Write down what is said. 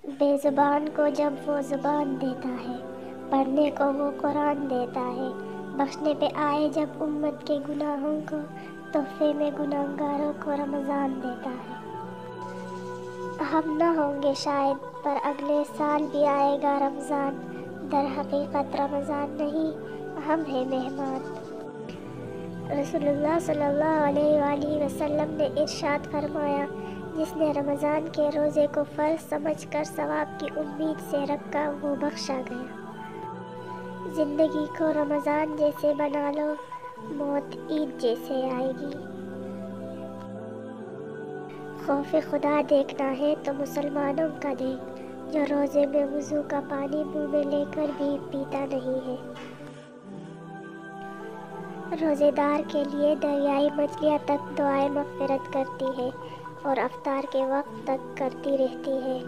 بے زبان کو جب وہ زبان دیتا ہے، پڑھنے کو وہ قرآن دیتا ہے، بخشنے پہ آئے جب امت کے گناہوں کو، تحفے میں گناہگاروں کو رمضان دیتا ہے۔ ہم نہ ہوں گے شاید پر اگلے سال بھی آئے گا رمضان، در حقیقت رمضان نہیں، ہم ہیں مہمان۔ رسول اللہ صلی اللہ علیہ وآلہ وسلم نے ارشاد فرمایا، جس نے رمضان کے روزے کو فرض سمجھ کر ثواب کی امید سے رکھا وہ بخشا گیا۔ زندگی کو رمضان جیسے بنا لو، موت عید جیسے آئے گی۔ خوف خدا دیکھنا ہے تو مسلمانوں کا دیکھ، جو روزے میں وضو کا پانی منہ میں لے کر بھی پیتا نہیں ہے۔ روزے دار کے لیے دریائی مچھلیاں تک دعائے مغفرت کرتی ہے اور افطار کے وقت تک کرتی رہتی ہے۔